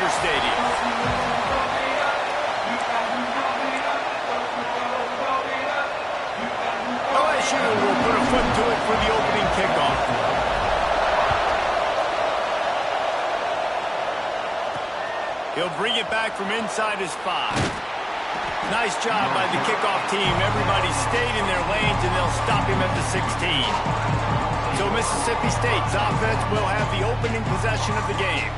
major stadiums. LSU will put a foot to it for the opening kickoff. He'll bring it back from inside his 5. Nice job by the kickoff team. Everybody stayed in their lanes, and they'll stop him at the 16. So Mississippi State's offense will have the opening possession of the game.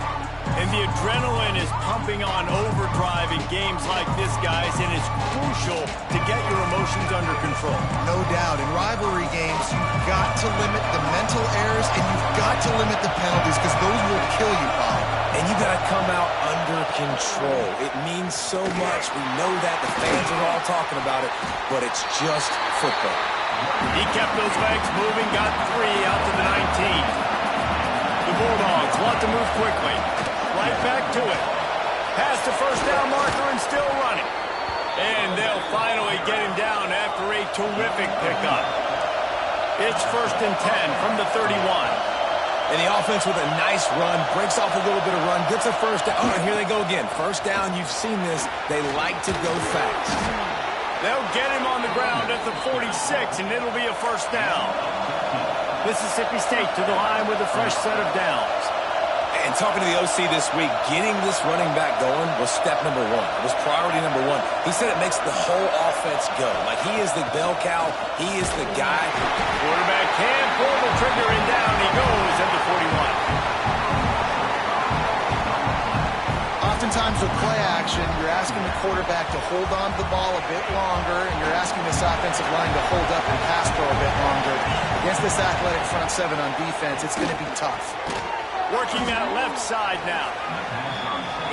And the adrenaline is pumping on overdrive in games like this, guys, and it's crucial to get your emotions under control. No doubt. In rivalry games, you've got to limit the mental errors, and you've got to limit the penalties, because those will kill you, Bob. And you got to come out under control. It means so much. We know that. The fans are all talking about it, but it's just football. He kept those legs moving, got 3 out to the 19. The Bulldogs want to move quickly. Right back to it. Past the first down marker and still running. And they'll finally get him down after a terrific pickup. It's 1st and 10 from the 31. And the offense with a nice run, breaks off a little bit of run, gets a first down. Oh, and here they go again. First down, you've seen this. They like to go fast. They'll get him on the ground at the 46, and it'll be a first down. Mississippi State to the line with a fresh set of downs. And talking to the OC this week, getting this running back going was step number 1. It was priority number 1. He said it makes the whole offense go. Like, he is the bell cow. He is the guy. Quarterback can pull the trigger, and down he goes at the 41. Oftentimes with play action, you're asking the quarterback to hold on to the ball a bit longer, and you're asking this offensive line to hold up and pass pro a bit longer. Against this athletic front 7 on defense, it's going to be tough. Working that left side now.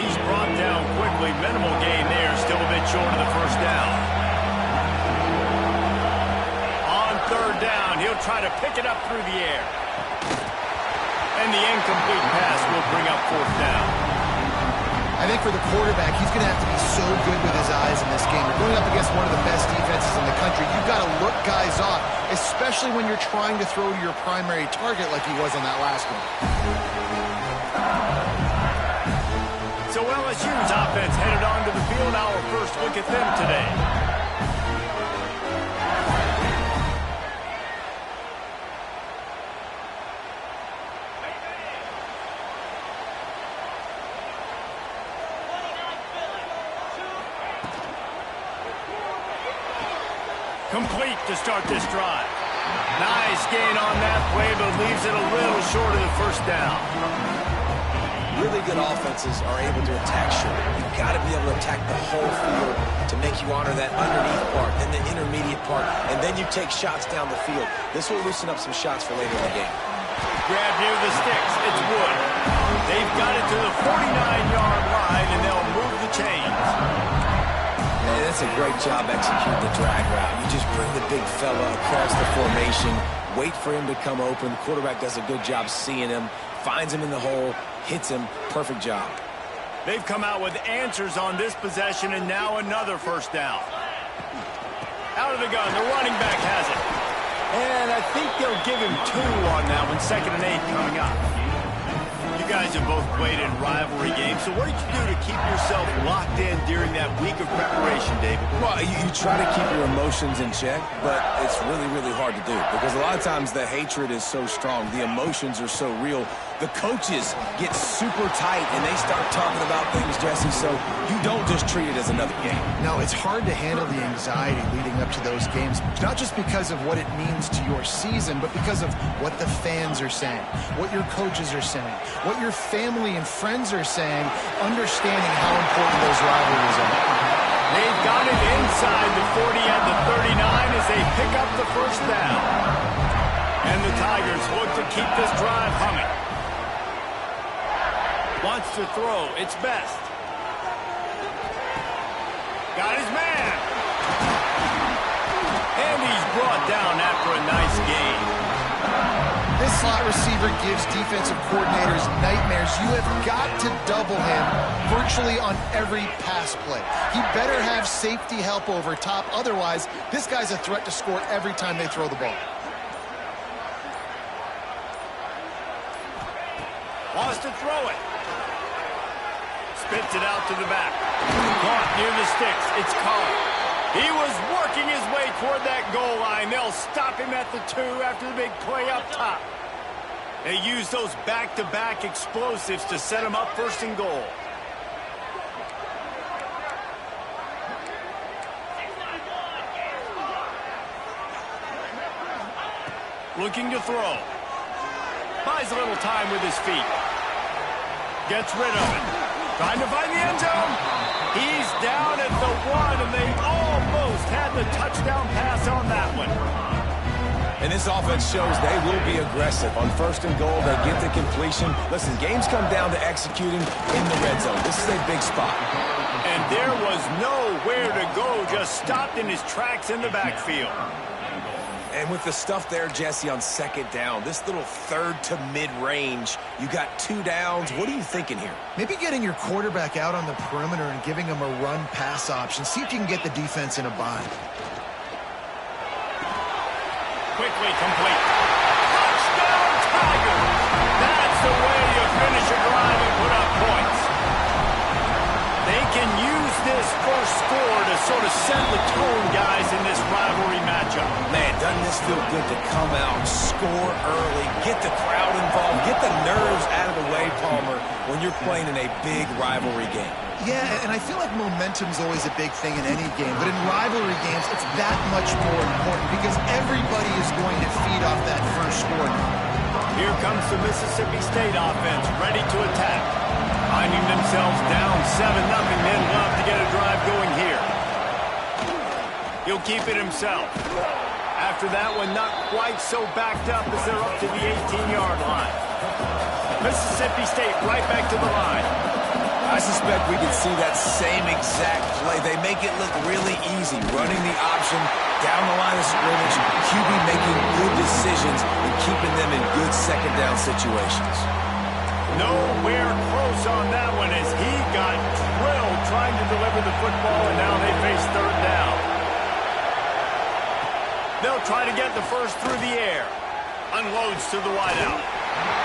He's brought down quickly. Minimal gain there. Still a bit short of the first down. On 3rd down, he'll try to pick it up through the air. And the incomplete pass will bring up 4th down. I think for the quarterback, he's going to have to be so good with his eyes in this game. You're going up against one of the best defenses in the country. You've got to look guys off, especially when you're trying to throw to your primary target like he was on that last one. So LSU's offense headed onto the field. Our first look at them today. Complete to start this drive. Nice gain on that play, but leaves it a little short of the first down. Really good offenses are able to attack short. You've got to be able to attack the whole field to make you honor that underneath part, then the intermediate part, and then you take shots down the field. This will loosen up some shots for later in the game. Grab near the sticks. It's Wood. They've got it to the 49-yard line, and they'll move the chains. Hey, that's a great job executing the drag route. You just bring the big fella across the formation, wait for him to come open. The quarterback does a good job seeing him, finds him in the hole, hits him. Perfect job. They've come out with answers on this possession, and now another first down. Out of the gun, the running back has it. And I think they'll give him 2 on that one, 2nd and 8 coming up. You guys have both played in rivalry games, so what did you do to keep yourself locked in during that week of preparation, David? Well, you try to keep your emotions in check, but it's really, really hard to do because a lot of times the hatred is so strong. The emotions are so real. The coaches get super tight, and they start talking about things, Jesse, so you don't just treat it as another game. No, it's hard to handle the anxiety leading up to those games, not just because of what it means to your season, but because of what the fans are saying, what your coaches are saying, what your family and friends are saying, understanding how important those rivalries are. They've got it inside the 40 and the 39 as they pick up the first down. And the Tigers look to keep this drive humming. Wants to throw. It's Best. Got his man. And he's brought down after a nice gain. This slot receiver gives defensive coordinators nightmares. You have got to double him virtually on every pass play. He better have safety help over top. Otherwise, this guy's a threat to score every time they throw the ball. Wants to throw it. spits it out to the back. Caught near the sticks. It's Carr. He was working his way toward that goal line. They'll stop him at the 2 after the big play up top. They use those back-to-back explosives to set him up first and goal. Looking to throw. Buys a little time with his feet. Gets rid of it. Trying to find the end zone. He's down at the 1, and they almost had the touchdown pass on that one. And this offense shows they will be aggressive. On first and goal, they get the completion. Listen, games come down to executing in the red zone. This is a big spot. And there was nowhere to go, just stopped in his tracks in the backfield. And with the stuff there, Jesse, on second down, this little third to mid-range, you got 2 downs. What are you thinking here? Maybe getting your quarterback out on the perimeter and giving him a run-pass option. See if you can get the defense in a bind. Quickly complete. Touchdown, Tigers! That's the way you finish a drive and put up points. They can use this first score to sort of set the tone, guys, in this rivalry matchup. Man, doesn't this feel good to come out, score early, get the crowd involved, get the nerves out of the way, Palmer, when you're playing in a big rivalry game? Yeah, and I feel like momentum's always a big thing in any game, but in rivalry games, it's that much more important because everybody is going to feed off that first score. Here comes the Mississippi State offense, ready to attack. Finding themselves down 7-0, they'd love to get a drive going here. He'll keep it himself. After that one, not quite so backed up as they're up to the 18-yard line. Mississippi State right back to the line. I suspect we could see that same exact play. They make it look really easy, running the option down the line of scrimmage, QB making good decisions and keeping them in good second down situations. Nowhere close on that one as he got drilled trying to deliver the football, and now they face third down. They'll try to get the first through the air. Unloads to the wideout.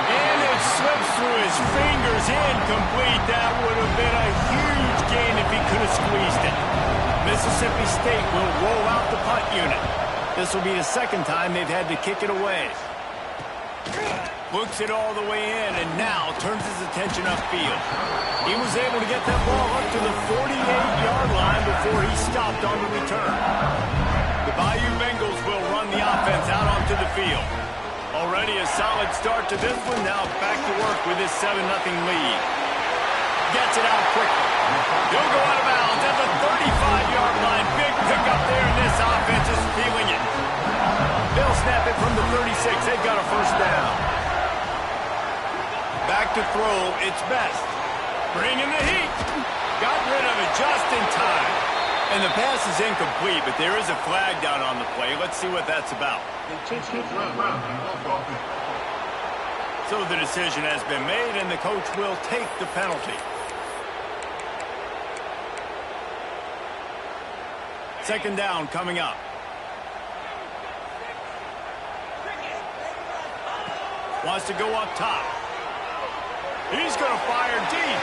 And it slips through his fingers, incomplete. That would have been a huge gain if he could have squeezed it. Mississippi State will roll out the punt unit. This will be the second time they've had to kick it away. Books it all the way in and now turns his attention upfield. He was able to get that ball up to the 48-yard line before he stopped on the return. The Bayou Bengals will run the offense out onto the field. Already a solid start to this one. Now back to work with his 7-0 lead. Gets it out quickly. He'll go out of bounds at the 35-yard line. Big pickup there, and this offense is feeling it. They'll snap it from the 36. They've got a first down. Back to throw, it's Best. Bringing the heat. Got rid of it just in time. And the pass is incomplete, but there is a flag down on the play. Let's see what that's about. So the decision has been made, and the coach will take the penalty. Second down coming up. Wants to go up top. He's going to fire deep.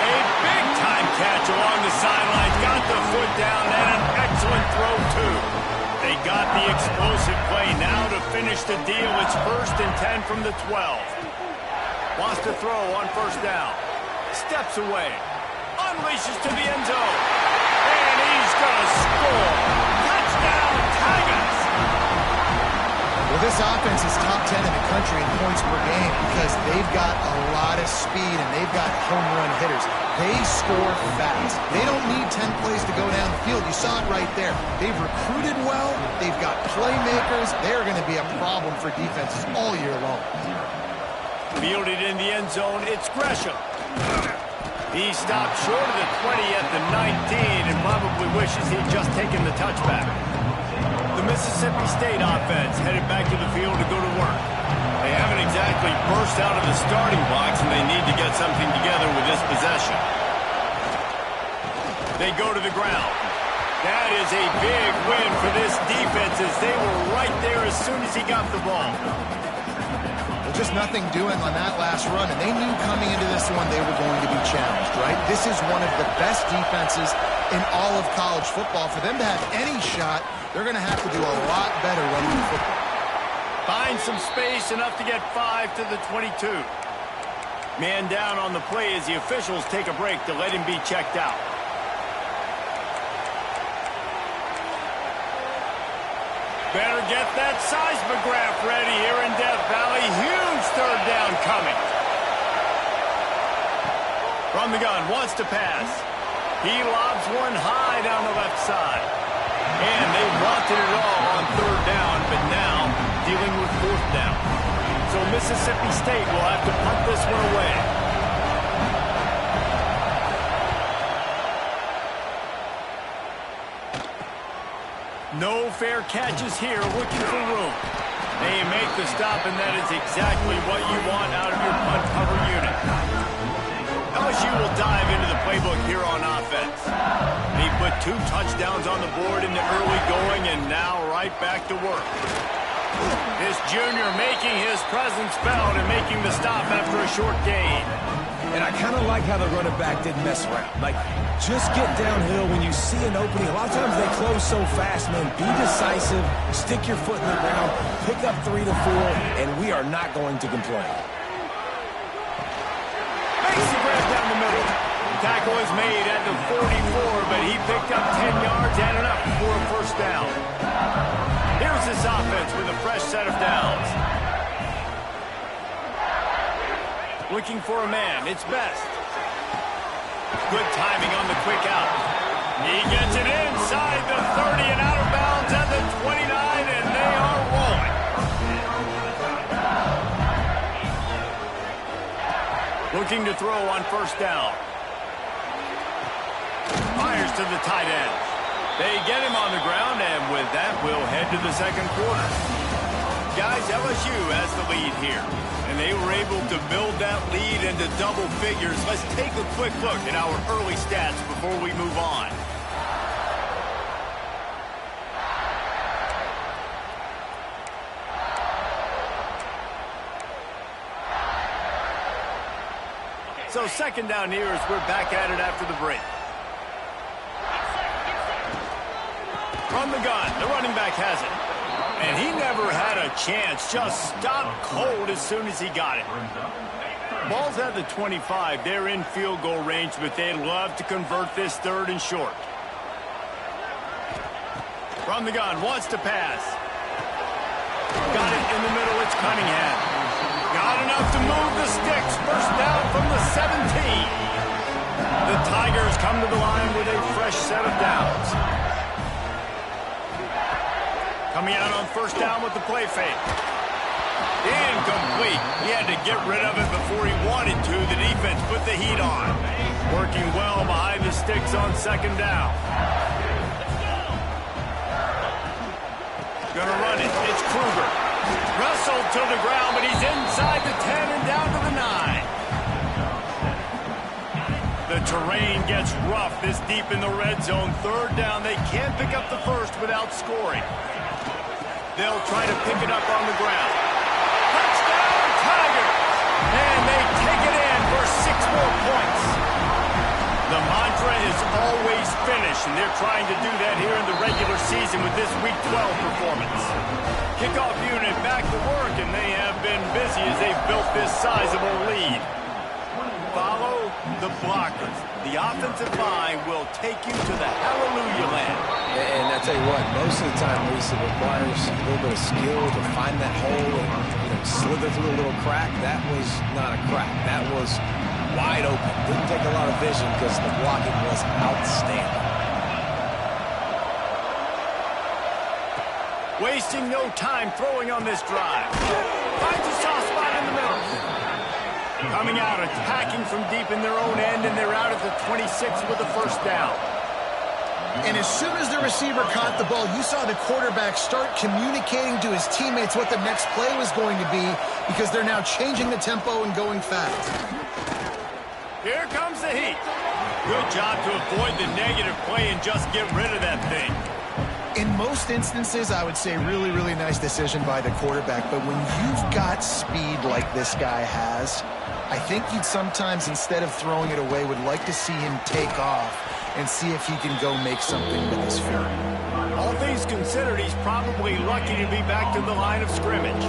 A big-time catch along the sideline. Got the foot down and an excellent throw, too. They got the explosive play. Now to finish the deal, it's 1st and 10 from the 12. Wants to throw on first down. Steps away. Unleashes to the end zone. And he's going to score. Touchdown, Tigers! Well, this offense is top 10 in the country in points per game because they've got a lot of speed and they've got home run hitters. They score fast. They don't need 10 plays to go down the field. You saw it right there. They've recruited well. They've got playmakers. They're going to be a problem for defenses all year long. Fielded in the end zone, it's Gresham. He stopped short of the 20 at the 19 and probably wishes he'd just taken the touchback. The Mississippi State offense headed back to the field to go to work. They haven't exactly burst out of the starting blocks, and they need to get something together with this possession. They go to the ground. That is a big win for this defense as they were right there as soon as he got the ball. Well, just nothing doing on that last run, and they knew coming into this one they were going to be challenged, right? This is one of the best defenses in all of college football. For them to have any shot, they're going to have to do a lot better running the football. Find some space, enough to get 5 to the 22. Man down on the play as the officials take a break to let him be checked out. Better get that seismograph ready here in Death Valley. Huge third down coming. From the gun, wants to pass. He lobs one high down the left side. And they wanted it all on third down, but now dealing with fourth down. So Mississippi State will have to punt this one away. No fair catches here, looking for room. They make the stop, and that is exactly what you want out of your punt cover unit. LSU will dive into the playbook here on offense. He put 2 touchdowns on the board in the early going, and now right back to work. This junior making his presence felt and making the stop after a short gain. And I kind of like how the running back didn't mess around. Like, just get downhill when you see an opening. A lot of times they close so fast, man. Be decisive, stick your foot in the ground, pick up 3 to 4, and we are not going to complain. Makes the grab down the middle. Tackle is made at the 44, but he picked up 10 yards and enough for a first down. Here's this offense with a fresh set of downs. Looking for a man. It's Best. Good timing on the quick out. He gets it inside the 30 and out of bounds at the 29, and they are rolling. Looking to throw on first down. Fires to the tight end. They get him on the ground, and with that, we'll head to the second quarter. Guys, LSU has the lead here, and they were able to build that lead into double figures. Let's take a quick look at our early stats before we move on. So second down here as we're back at it after the break. From the gun, the running back has it. And he never had a chance, just stopped cold as soon as he got it. Ball's at the 25. They're in field goal range, but they'd love to convert this third and short. From the gun, wants to pass. Got it in the middle, it's Cunningham. Got enough to move the sticks. First down from the 17. The Tigers come to the line with a fresh set of downs. Coming out on first down with the play fake. Incomplete. He had to get rid of it before he wanted to. The defense put the heat on. Working well behind the sticks on second down. Gonna run it. It's Kruger. Wrestled to the ground, but he's inside the 10 and down to the 9. The terrain gets rough this deep in the red zone. Third down. They can't pick up the first without scoring. They'll try to pick it up on the ground. Touchdown, Tigers! And they take it in for 6 more points. The mantra is always finish, and they're trying to do that here in the regular season with this Week 12 performance. Kickoff unit back to work, and they have been busy as they've built this sizable lead. Follow the blockers. The offensive line will take you to the hallelujah land. And I tell you what, most of the time, Lisa, it requires a little bit of skill to find that hole and slither through a little crack. That was not a crack. That was wide open. Didn't take a lot of vision because the blocking was outstanding. Wasting no time throwing on this drive. Finds a soft spot in the middle. Coming out, attacking from deep in their own end, and they're out at the 26 with the first down. And as soon as the receiver caught the ball, you saw the quarterback start communicating to his teammates what the next play was going to be because they're now changing the tempo and going fast. Here comes the heat. Good job to avoid the negative play and just get rid of that thing. In most instances, I would say really, really nice decision by the quarterback. But when you've got speed like this guy has, I think you'd sometimes, instead of throwing it away, would like to see him take off and see if he can go make something with his feet. All things considered, he's probably lucky to be back to the line of scrimmage.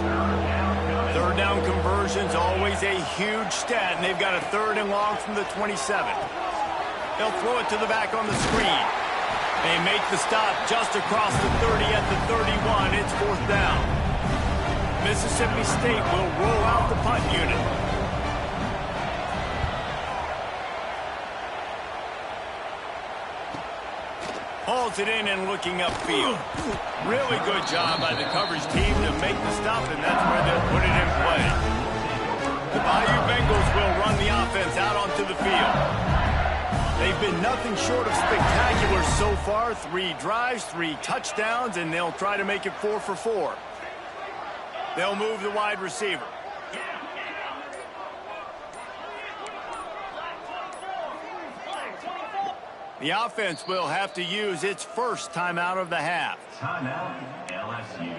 Third down conversion's always a huge stat, and they've got a 3rd and long from the 27. They'll throw it to the back on the screen. They make the stop just across the 30 at the 31. It's 4th down. Mississippi State will roll out the punt unit. Hauls it in and looking upfield. Really good job by the coverage team to make the stop, and that's where they'll put it in play. The Bayou Bengals will run the offense out onto the field. They've been nothing short of spectacular so far. 3 drives, 3 touchdowns, and they'll try to make it 4 for 4. They'll move the wide receiver. The offense will have to use its first timeout of the half. Timeout, LSU.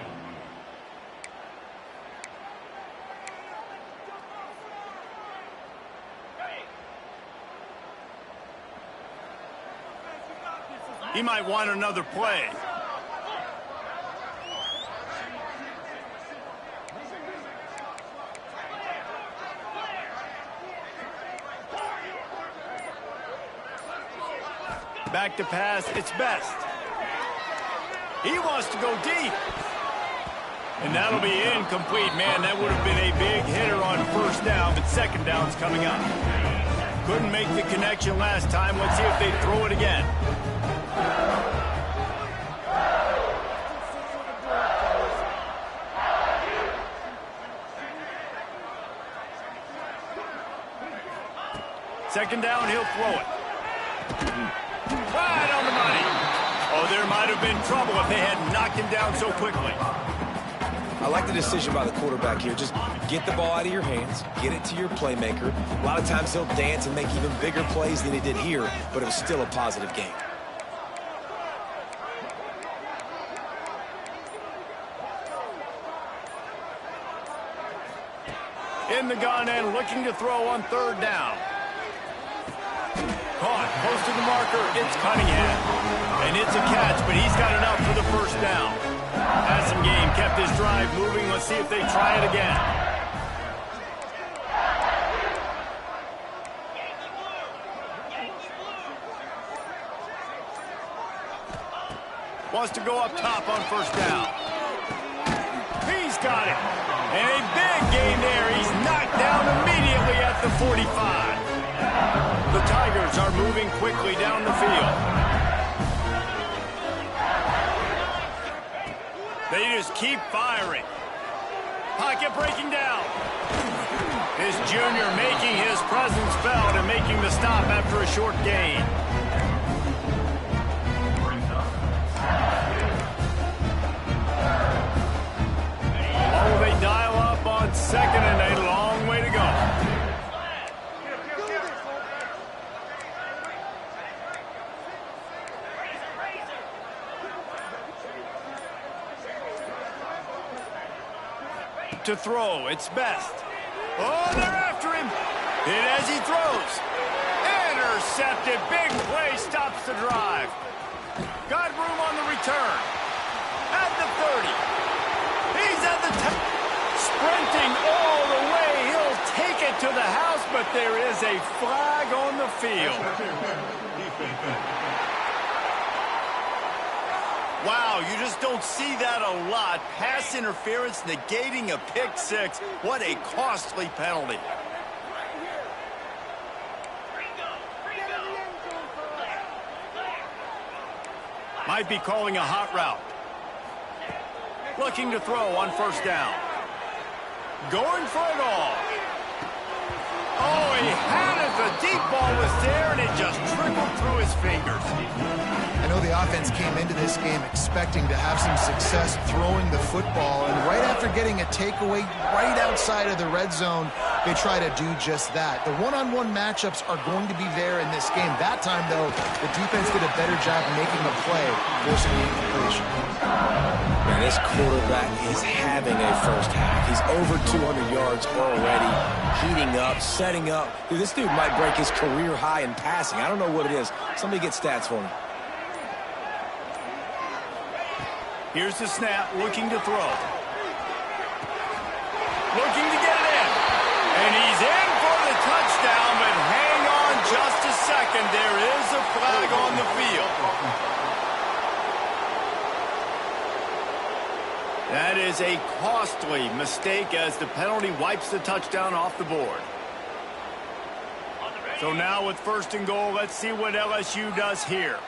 He might want another play. Back to pass, it's Best. He wants to go deep. And that'll be incomplete. Man, that would have been a big hitter on 1st down, but 2nd down's coming up. Couldn't make the connection last time. Let's see if they throw it again. Second down, he'll throw it. Right on the money. Oh, there might have been trouble if they had knocked him down so quickly. I like the decision by the quarterback here. Just get the ball out of your hands, get it to your playmaker. A lot of times he'll dance and make even bigger plays than he did here, but it was still a positive game. In the gun and looking to throw on 3rd down. Caught, close to the marker, it's Cunningham. And it's a catch, but he's got enough for the 1st down. Passing game kept his drive moving. Let's see if they try it again. Wants to go up top on 1st down. He's got it. And a big gain there. He's knocked down immediately at the 45. The Tigers are moving quickly down the field. They just keep firing. Pocket breaking down. His junior making his presence felt and making the stop after a short gain. Oh, they dial up on 2nd and a long way to go. To throw, it's Best. Oh, they're after him. And as he throws, intercepted. Big play stops the drive. Got room on the return. At the 30. He's at the 10. Sprinting all the way. He'll take it to the house, but there is a flag on the field. Wow, you just don't see that a lot. Pass interference negating a pick 6. What a costly penalty. Might be calling a hot route. Looking to throw on 1st down. Going for it all. Oh, he had it. The deep ball was there, and it just trickled through his fingers. I know the offense came into this game expecting to have some success throwing the football, and right after getting a takeaway right outside of the red zone, they try to do just that. The one-on-one matchups are going to be there in this game. That time, though, the defense did a better job making a play, forcing the incompletion. Man, this quarterback is having a first half. He's over 200 yards already, heating up, setting up. Dude, this dude might break his career high in passing. I don't know what it is. Somebody get stats for him. Here's the snap, looking to throw. Looking to get it in. And he's in for the touchdown, but hang on just a second. There is a flag on the field. That is a costly mistake as the penalty wipes the touchdown off the board. So now with 1st and goal, let's see what LSU does here.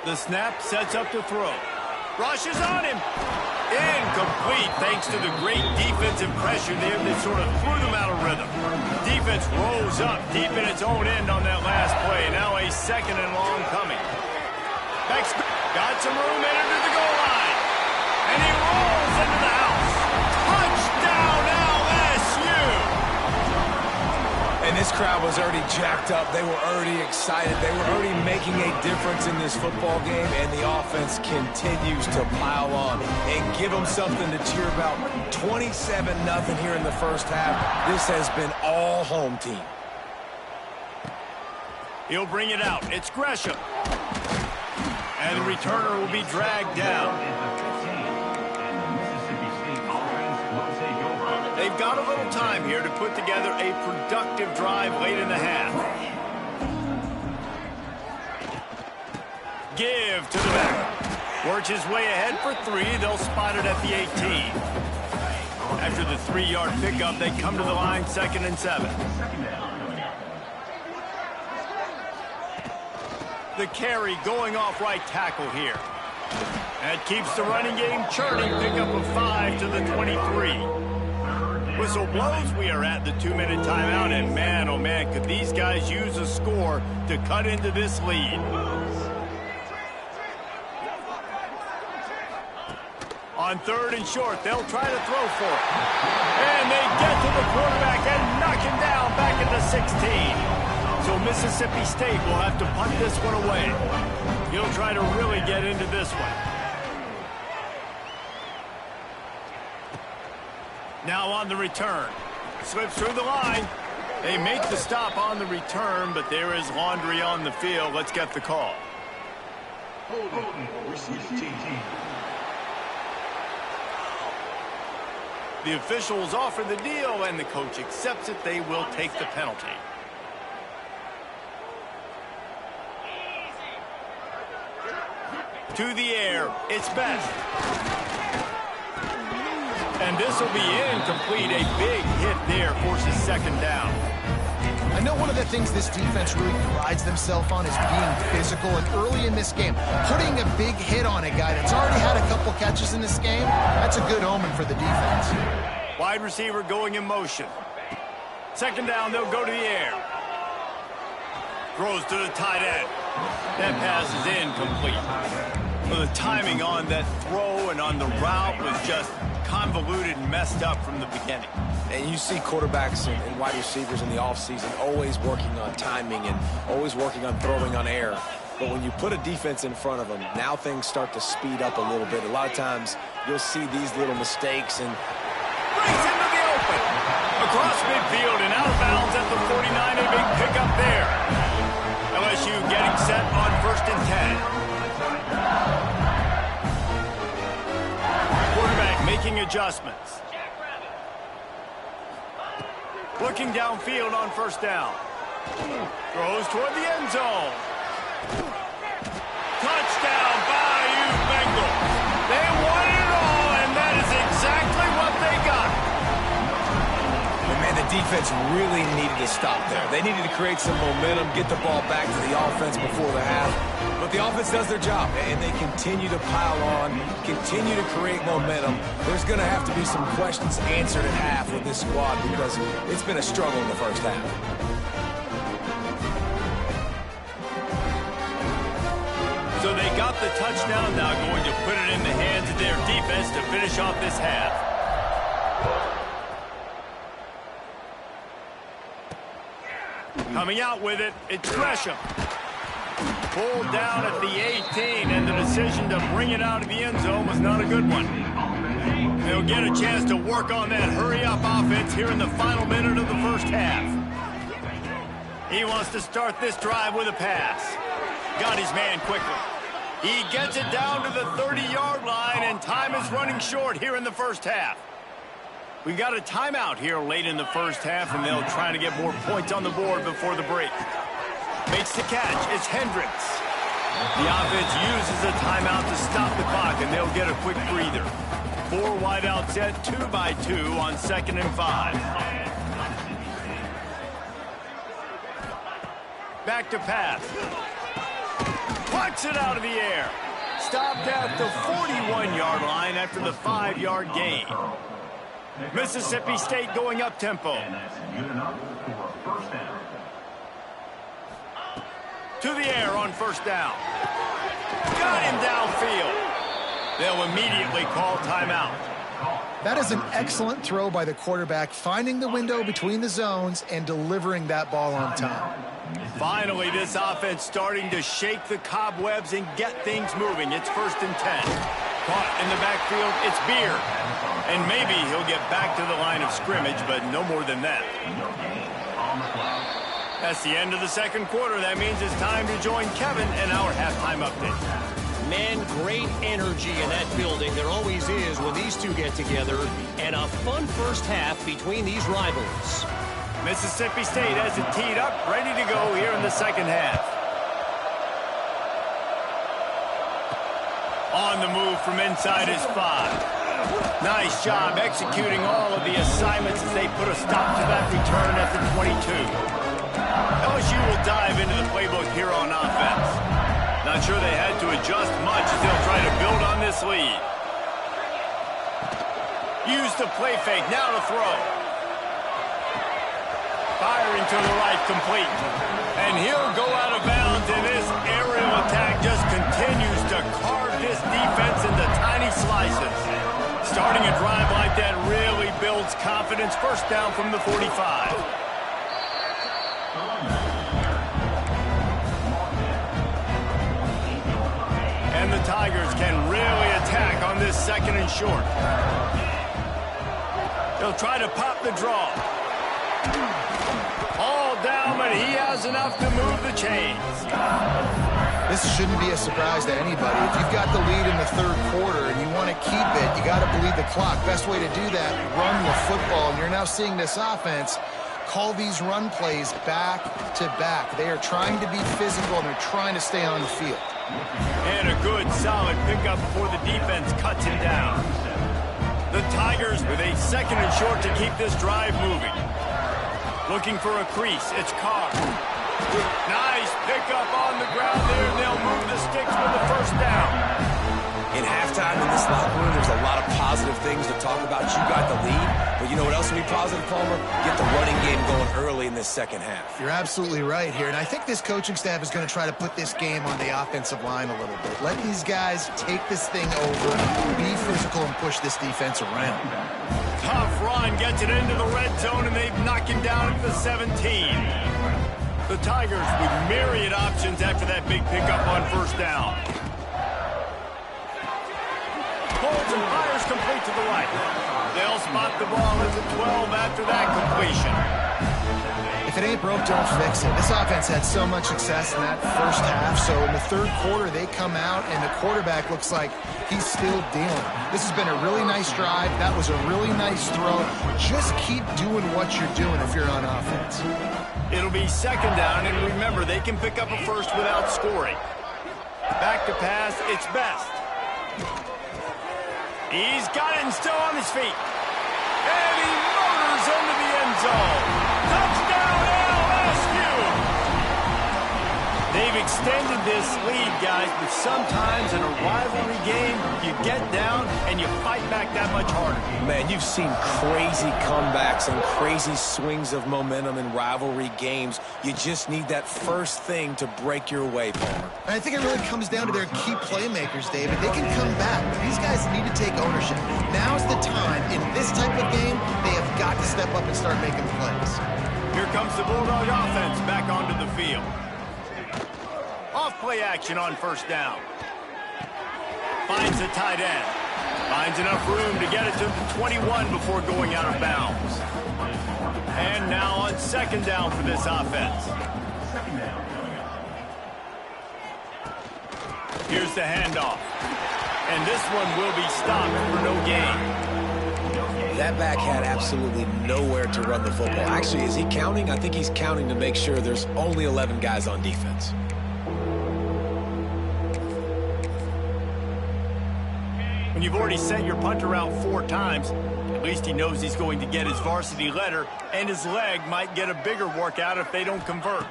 The snap sets up to throw. Rushes on him. Incomplete thanks to the great defensive pressure there that sort of threw them out of rhythm. Defense rose up deep in its own end on that last play. Now a 2nd and long coming. Got some room in under the goal line. And he rolls into the house. Touchdown LSU! And this crowd was already jacked up. They were already excited. They were already making a difference in this football game, and the offense continues to pile on and give them something to cheer about. 27-0 here in the first half. This has been all home team. He'll bring it out. It's Gresham. And the returner will be dragged down. They've got a little time here to put together a productive drive late in the half. Give to the back. Works his way ahead for 3. They'll spot it at the 18. After the 3-yard pickup, they come to the line 2nd and 7. The carry going off right tackle here. That keeps the running game churning. Pickup of 5 to the 23. Whistle blows. We are at the 2-minute timeout, and man, oh man, could these guys use a score to cut into this lead. On 3rd and short, they'll try to throw for it. And they get to the quarterback and knock him down back at the 16. So Mississippi State will have to punt this one away. He'll try to really get into this one. Now on the return. Slips through the line. They make the stop on the return, but there is laundry on the field. Let's get the call. The officials offer the deal, and the coach accepts it. They will take the penalty. To the air, it's Best. And this will be incomplete. A big hit there forces 2nd down. I know one of the things this defense really prides themselves on is being physical, and early in this game, putting a big hit on a guy that's already had a couple catches in this game, that's a good omen for the defense. Wide receiver going in motion. 2nd down, they'll go to the air. Throws to the tight end. That pass is incomplete. Well, the timing on that throw and on the route was just convoluted and messed up from the beginning. And you see quarterbacks and wide receivers in the offseason always working on timing and always working on throwing on air. But when you put a defense in front of them, now things start to speed up a little bit. A lot of times you'll see these little mistakes and brings into the open. Across midfield and out of bounds at the 49. A big pickup there. LSU getting set on 1st and 10. Quarterback making adjustments. Looking downfield on 1st down. Throws toward the end zone. Touchdown, Bayou Bengals. They won it all, and that is exactly what they got. And man, the defense really needed to stop there. They needed to create some momentum, get the ball back to the offense before the half. But the offense does their job, and they continue to pile on, continue to create momentum. There's going to have to be some questions answered at half with this squad because it's been a struggle in the first half. So they got the touchdown, now going to put it in the hands of their defense to finish off this half. Coming out with it, it's Gresham. Pulled down at the 18, and the decision to bring it out of the end zone was not a good one. They'll get a chance to work on that hurry-up offense here in the final minute of the first half. He wants to start this drive with a pass. Got his man quickly. He gets it down to the 30-yard line, and time is running short here in the first half. We got a timeout here late in the first half, and they'll try to get more points on the board before the break. Makes the catch. It's Hendricks. The offense uses a timeout to stop the clock, and they'll get a quick breather. 4 wide out set, 2-by-2 on 2nd and 5. Back to pass. Plucks it out of the air. Stopped at the 41-yard line after the 5-yard gain. Mississippi State going up tempo. To the air on first down. Got him downfield. They'll immediately call timeout. That is an excellent throw by the quarterback, finding the window between the zones and delivering that ball on time. Finally, this offense starting to shake the cobwebs and get things moving. It's 1st and 10. Caught in the backfield, it's Beard. And maybe he'll get back to the line of scrimmage, but no more than that. That's the end of the second quarter. That means it's time to join Kevin in our halftime update. Man, great energy in that building. There always is when these two get together. And a fun first half between these rivals. Mississippi State has it teed up, ready to go here in the second half. On the move from inside his 5. Nice job executing all of the assignments as they put a stop to that return at the 22. LSU will dive into the playbook here on offense. Not sure they had to adjust much as they'll try to build on this lead. Use the play fake, now to throw. Firing to the right, complete. And he'll go out of bounds, and this aerial attack just continues to carve this defense into tiny slices. Starting a drive like that really builds confidence. First down from the 45. And the Tigers can really attack on this 2nd and short. They'll try to pop the draw. All down, but he has enough to move the chains. This shouldn't be a surprise to anybody. If you've got the lead in the 3rd quarter and you want to keep it, you got to bleed the clock. Best way to do that, run the football. And you're now seeing this offense call these run plays back to back. They are trying to be physical, and they're trying to stay on the field. And a good, solid pickup before the defense cuts him down. The Tigers with a 2nd and short to keep this drive moving. Looking for a crease. It's Carr. Nice pickup on the ground there, and they'll move the sticks with the first down. In halftime in this locker room, there's a lot of positive things to talk about. You got the lead, but you know what else will be positive, Palmer? Get the running game going early in this second half. You're absolutely right here, and I think this coaching staff is going to try to put this game on the offensive line a little bit. Let these guys take this thing over, be physical, and push this defense around. Tough run, gets it into the red zone, and they've knocked him down at the 17. The Tigers with myriad options after that big pickup on first down. Holds and fires complete to the right. They'll spot the ball as a 12 after that completion. If it ain't broke, don't fix it. This offense had so much success in that first half, so in the 3rd quarter, they come out, and the quarterback looks like he's still dealing. This has been a really nice drive. That was a really nice throw. Just keep doing what you're doing if you're on offense. It'll be 2nd down, and remember, they can pick up a first without scoring. Back to pass, it's Best. He's got it and still on his feet. And he motors into the end zone. Touchdown, LSU! They've extended extended this lead, guys, but sometimes in a rivalry game, you get down and you fight back that much harder. Man, you've seen crazy comebacks and crazy swings of momentum in rivalry games. You just need that first thing to break your way, Palmer. And I think it really comes down to their key playmakers, David. They can come back, but these guys need to take ownership. Now's the time. In this type of game, they have got to step up and start making plays. Here comes the Bulldog offense back onto the field. Off-play action on first down. Finds the tight end. Finds enough room to get it to the 21 before going out of bounds. And now on second down for this offense. Here's the handoff. And this one will be stopped for no gain. That back had absolutely nowhere to run the football. Actually, is he counting? I think he's counting to make sure there's only 11 guys on defense. When you've already sent your punter out 4 times, at least he knows he's going to get his varsity letter, and his leg might get a bigger workout if they don't convert.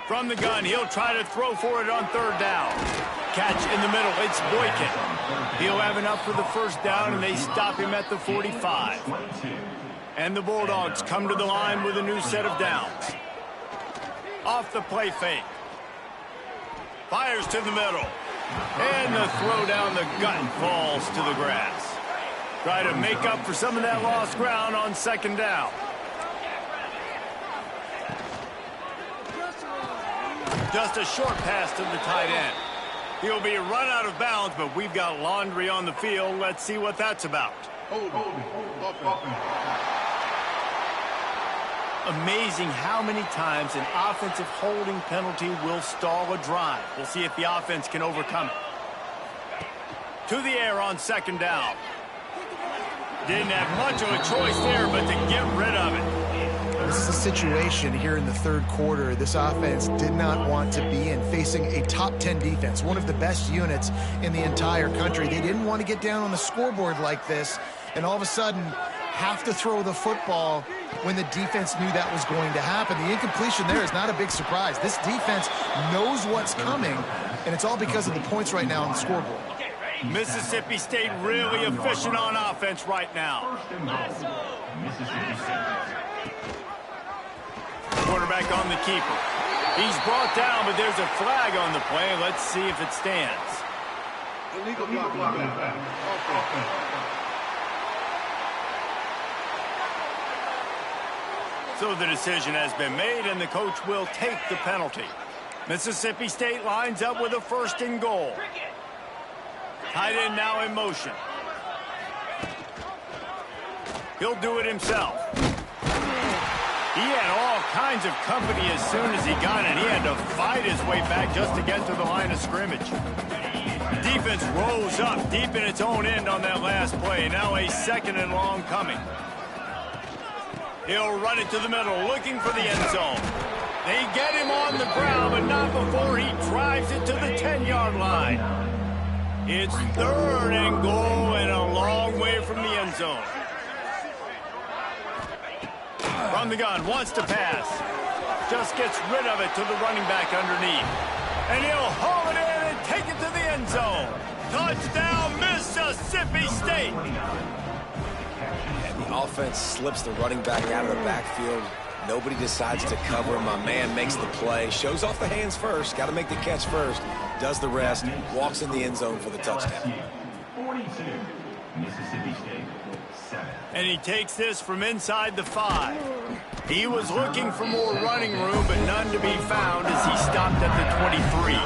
From the gun, he'll try to throw for it on third down. Catch in the middle, it's Boykin. He'll have enough for the first down, and they stop him at the 45. And the Bulldogs come to the line with a new set of downs. Off the play fake. Fires to the middle. And the throw down the gut falls to the grass. Try to make up for some of that lost ground on second down. Just a short pass to the tight end. He'll be run out of bounds, but we've got laundry on the field. Let's see what that's about. Amazing how many times an offensive holding penalty will stall a drive. We'll see if the offense can overcome it. To the air on second down. Didn't have much of a choice there, but to get rid of it. This is a situation here in the third quarter this offense did not want to be in, facing a top 10 defense, one of the best units in the entire country. They didn't want to get down on the scoreboard like this, and all of a sudden have to throw the football when the defense knew that was going to happen. The incompletion there is not a big surprise. This defense knows what's coming, and it's all because of the points right now on the scoreboard. Mississippi State really efficient on offense right now. Quarterback on the keeper. He's brought down, but there's a flag on the play. Let's see if it stands. Illegal block. So the decision has been made, and the coach will take the penalty. Mississippi State lines up with a 1st and goal. Tight end now in motion. He'll do it himself. He had all kinds of company as soon as he got it. He had to fight his way back just to get to the line of scrimmage. Defense rose up deep in its own end on that last play. Now a 2nd and long coming. He'll run it to the middle, looking for the end zone. They get him on the ground, but not before he drives it to the 10-yard line. It's 3rd and goal and a long way from the end zone. From the gun, wants to pass. Just gets rid of it to the running back underneath. And he'll haul it in and take it to the end zone. Touchdown, Mississippi State. And the offense slips the running back out of the backfield. Nobody decides to cover him. My man makes the play. Shows off the hands first. Got to make the catch first. Does the rest. Walks in the end zone for the touchdown. 42, Mississippi State, 7. And he takes this from inside the 5. He was looking for more running room, but none to be found as he stopped at the 23.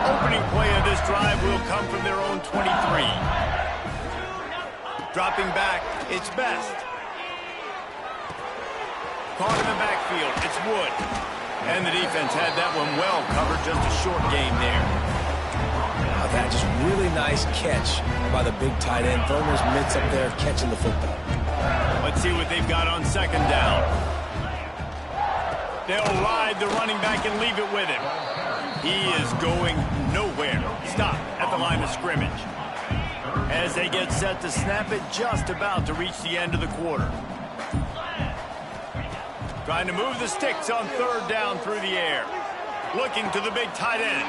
Opening play of this drive will come from their own 23. Dropping back, it's Best. Caught in the backfield, it's Wood. And the defense had that one well covered, just a short game there. That just really nice catch by the big tight end. Throwing his mitts up there, catching the football. Let's see what they've got on second down. They'll ride the running back and leave it with him. He is going nowhere. Stop at the line of scrimmage. As they get set to snap it, just about to reach the end of the quarter. Trying to move the sticks on 3rd down through the air. Looking to the big tight end.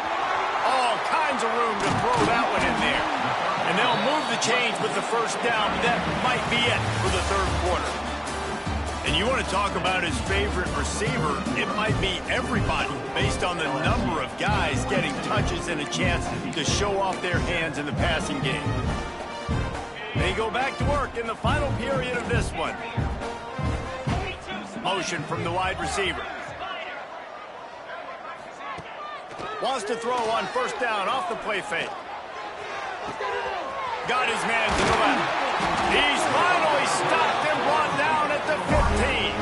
All kinds of room to throw that one in there. And they'll move the chains with the first down, but that might be it for the third quarter. And you want to talk about his favorite receiver, it might be everybody based on the number of guys getting touches and a chance to show off their hands in the passing game. They go back to work in the final period of this one. Motion from the wide receiver. Wants to throw on first down off the play fake. Got his man to the left. He's finally stopped and brought down at the 15.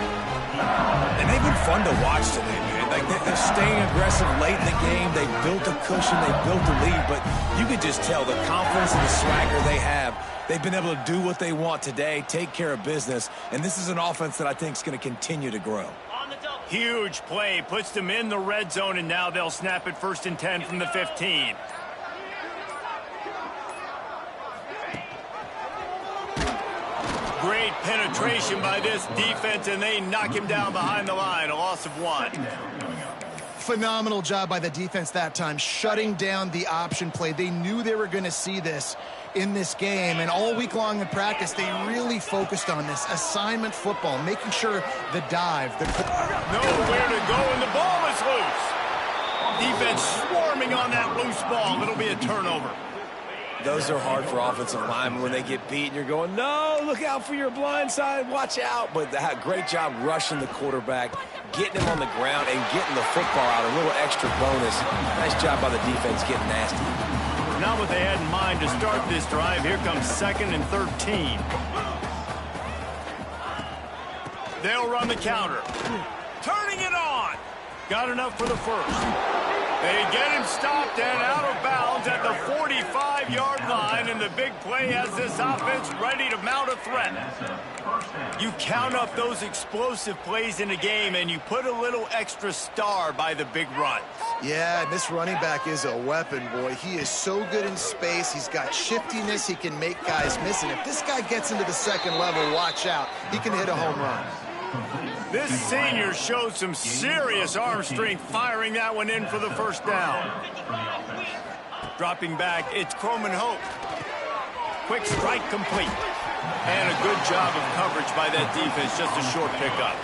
And they've been fun to watch today, man. Like they're staying aggressive late in the game. They built a cushion. They built a lead. But you could just tell the confidence and the swagger they have. They've been able to do what they want today, take care of business. And this is an offense that I think is going to continue to grow. Huge play. Puts them in the red zone, and now they'll snap it 1st and 10 from the 15. Great penetration by this defense, and they knock him down behind the line. A loss of 1. Phenomenal job by the defense that time, shutting down the option play. They knew they were going to see this in this game, and all week long in practice, they really focused on this assignment football, making sure the dive, nowhere to go, and the ball is loose. Defense swarming on that loose ball. It'll be a turnover. Those are hard for offensive linemen when they get beat and you're going, no, look out for your blind side, watch out. But great job rushing the quarterback, getting him on the ground, and getting the football out, a little extra bonus. Nice job by the defense getting nasty. Not what they had in mind to start this drive. Here comes 2nd and 13. They'll run the counter. Turning it on. Got enough for the first. They get him stopped and out of bounds at the 45-yard line, and the big play has this offense ready to mount a threat. You count up those explosive plays in a game, and you put a little extra star by the big run. Yeah, and this running back is a weapon, boy. He is so good in space. He's got shiftiness. He can make guys miss. And if this guy gets into the second level, watch out. He can hit a home run. This senior showed some serious arm strength firing that one in for the first down. Dropping back, it's Croman Hope. Quick strike complete. And a good job of coverage by that defense, just a short pickup.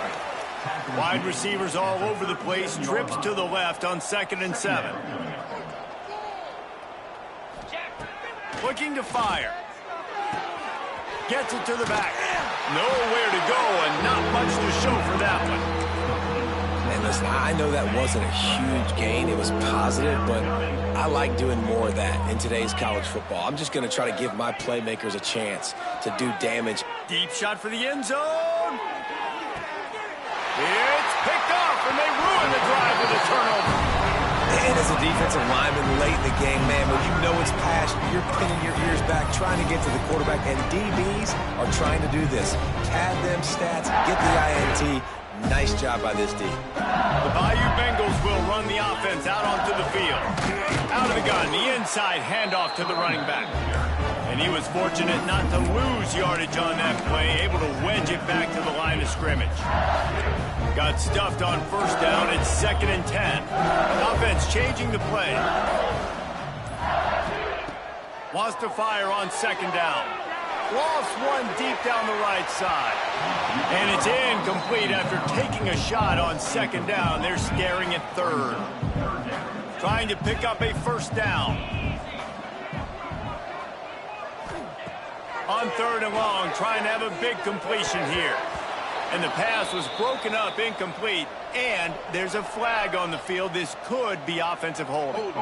Wide receivers all over the place, trips to the left on 2nd and 7. Looking to fire. Gets it to the back. Nowhere to go and not much to show for that one. And listen, I know that wasn't a huge gain. It was positive, but I like doing more of that in today's college football. I'm just going to try to give my playmakers a chance to do damage. Deep shot for the end zone. It's picked off, and they ruin the drive with a turnover. And as a defensive lineman late in the game, man, when you know it's past, you're pinning your ears back, trying to get to the quarterback, and DBs are trying to do this. Pad them stats, get the INT. Nice job by this D. The Bayou Bengals will run the offense out onto the field. Out of the gun, the inside handoff to the running back. And he was fortunate not to lose yardage on that play, able to wedge it back to the line of scrimmage. Got stuffed on first down. It's 2nd and 10. Offense changing the play. Wants to fire on 2nd down. Lost one deep down the right side. And it's incomplete after taking a shot on 2nd down. They're staring at 3rd. Trying to pick up a first down. On 3rd and long, trying to have a big completion here. And the pass was broken up, incomplete, and there's a flag on the field. This could be offensive holding.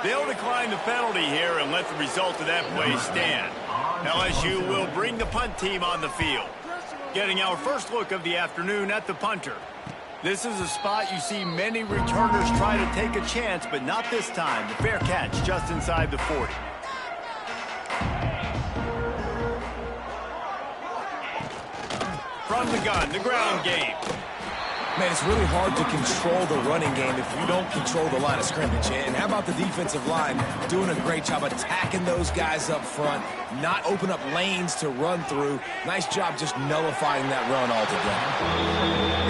They'll decline the penalty here and let the result of that play stand. LSU will bring the punt team on the field. Getting our first look of the afternoon at the punter. This is a spot you see many returners try to take a chance, but not this time. The fair catch just inside the 40. From the gun, the ground game. Man, it's really hard to control the running game if you don't control the line of scrimmage. And how about the defensive line doing a great job attacking those guys up front, not open up lanes to run through. Nice job just nullifying that run altogether.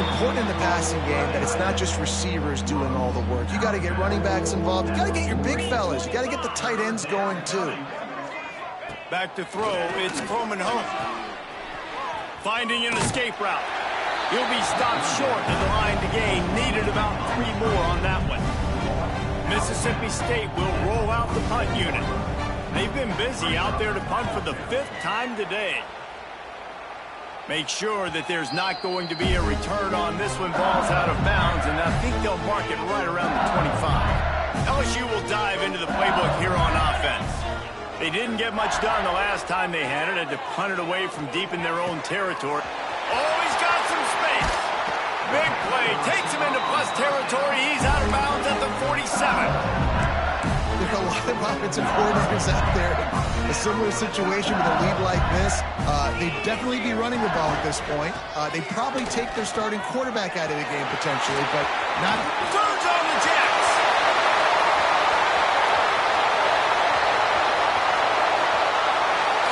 Important in the passing game that it's not just receivers doing all the work. You got to get running backs involved. You got to get your big fellas. You got to get the tight ends going too. Back to throw, it's Croman Hope. Finding an escape route. He'll be stopped short of the line to gain. Needed about 3 more on that one. Mississippi State will roll out the punt unit. They've been busy out there to punt for the 5th time today. Make sure that there's not going to be a return on this one. Ball's out of bounds, and I think they'll mark it right around the 25. LSU will dive into the playbook here on offense. They didn't get much done the last time they had it. Had to punt it away from deep in their own territory. Oh, he's got some space. Big play. Takes him into plus territory. He's out of bounds at the 47. There are a lot of offensive coordinators out there in a similar situation with a lead like this. They'd definitely be running the ball at this point. They'd probably take their starting quarterback out of the game potentially, but not. Turns on the Jets.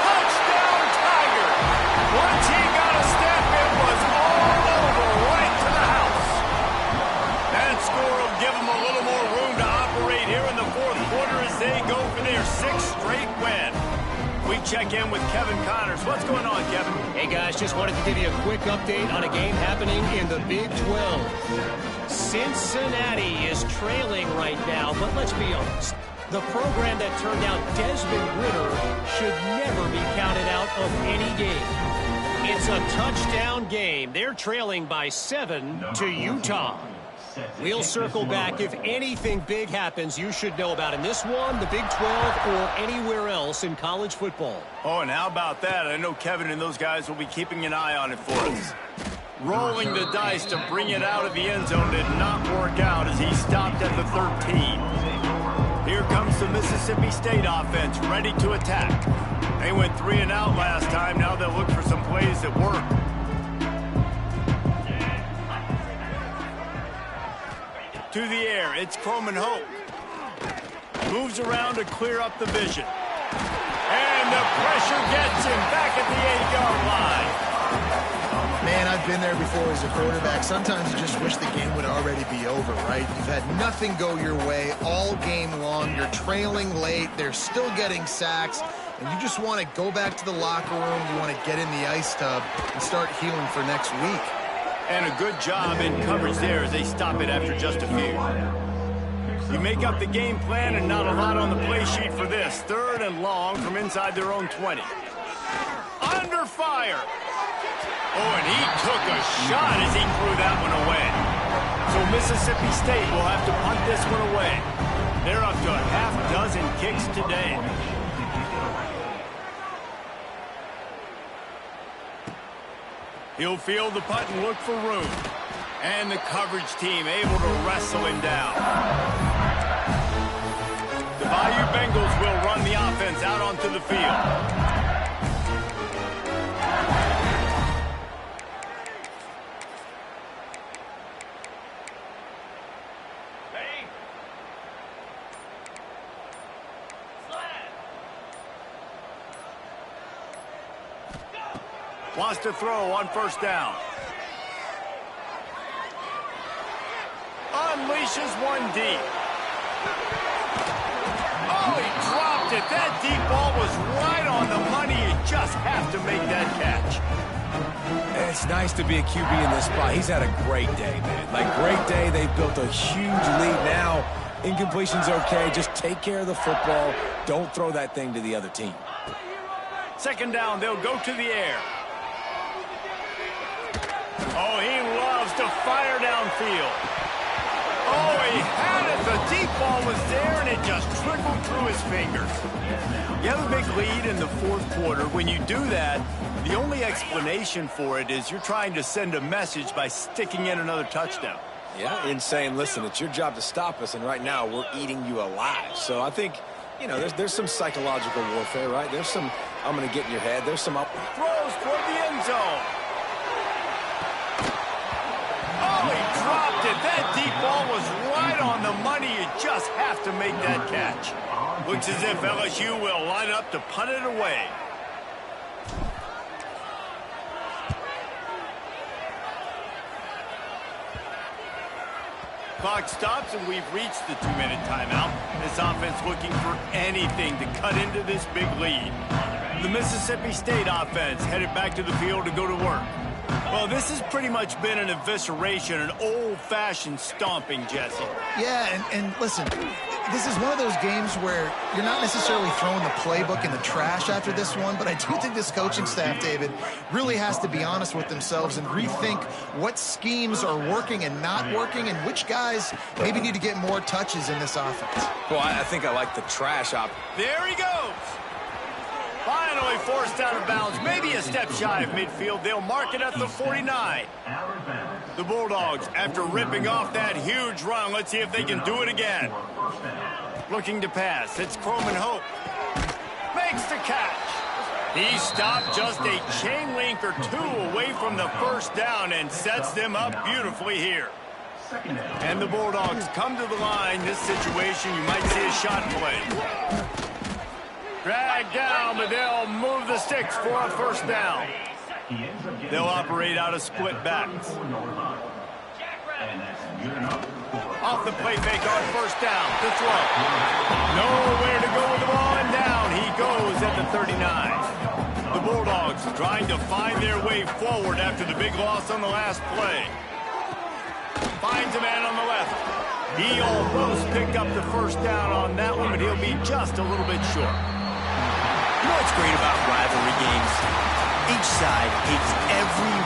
Touchdown, Tiger. Once he got a step, it was all over right to the house. That score will give them a little more room to operate here in the 4th quarter as they go for their 6th straight win. We check in with Kevin Connors. What's going on, Kevin? Hey, guys, just wanted to give you a quick update on a game happening in the Big 12. Cincinnati is trailing right now, but let's be honest. The program that turned out Desmond Ridder should never be counted out of any game. It's a touchdown game. They're trailing by 7 to Utah. We'll circle back. If anything big happens, you should know about in this one, the Big 12, or anywhere else in college football. Oh, and how about that? I know Kevin and those guys will be keeping an eye on it for us. Rolling the dice to bring it out of the end zone did not work out as he stopped at the 13. Here comes the Mississippi State offense, ready to attack. They went 3 and out last time. Now they'll look for some plays that work. To the air, it's Croman Hope. Moves around to clear up the vision. And the pressure gets him back at the 8-yard line. Man, I've been there before as a quarterback. Sometimes you just wish the game would already be over, right? You've had nothing go your way all game long. You're trailing late. They're still getting sacks. And you just want to go back to the locker room. You want to get in the ice tub and start healing for next week. And a good job in coverage there as they stop it after just a few. You make up the game plan and not a lot on the play sheet for this. 3rd and long from inside their own 20. Under fire. Oh, and he took a shot as he threw that one away. So Mississippi State will have to punt this one away. They're up to a half-dozen kicks today. He'll field the punt and look for room. And the coverage team able to wrestle him down. The Bayou Bengals will run the offense out onto the field. Wants to throw on 1st down. Unleashes one deep. Oh, he dropped it. That deep ball was right on the money. You just have to make that catch. And it's nice to be a QB in this spot. He's had a great day, man. Like, great day. They've built a huge lead now. Incompletion's okay. Just take care of the football. Don't throw that thing to the other team. 2nd down, they'll go to the air. Oh, he loves to fire downfield. Oh, he had it. The deep ball was there, and it just trickled through his fingers. You have a big lead in the 4th quarter. When you do that, the only explanation for it is you're trying to send a message by sticking in another touchdown. Yeah, and saying, listen, it's your job to stop us, and right now we're eating you alive. So I think, you know, there's some psychological warfare, right? There's some, I'm going to get in your head. There's some up. Throws toward the end zone. Oh, Oh, he dropped it. That deep ball was right on the money. You just have to make that catch. Looks as if LSU will line up to punt it away. Clock stops, and we've reached the 2-minute timeout. This offense looking for anything to cut into this big lead. The Mississippi State offense headed back to the field to go to work. Well, this has pretty much been an evisceration, an old-fashioned stomping, Jesse. Yeah, and listen, this is one of those games where you're not necessarily throwing the playbook in the trash after this one, but I do think this coaching staff, David, really has to be honest with themselves and rethink what schemes are working and not working and which guys maybe need to get more touches in this offense. Well, I think I like the trash op. There he goes. Finally forced out of bounds, maybe a step shy of midfield. They'll mark it at the 49. The Bulldogs, after ripping off that huge run, let's see if they can do it again. Looking to pass, it's Croman Hope. Makes the catch. He stopped just a chain link or two away from the first down and sets them up beautifully here. And the Bulldogs come to the line. This situation, you might see a shot play. Drag down, but they'll move the sticks for a first down. They'll operate out of split backs. Off the play fake on first down. The throw. Nowhere to go with the ball, and down he goes at the 39. The Bulldogs trying to find their way forward after the big loss on the last play. Finds a man on the left. He almost picked up the first down on that one, but he'll be just a little bit short. You know what's great about rivalry games? Each side hates every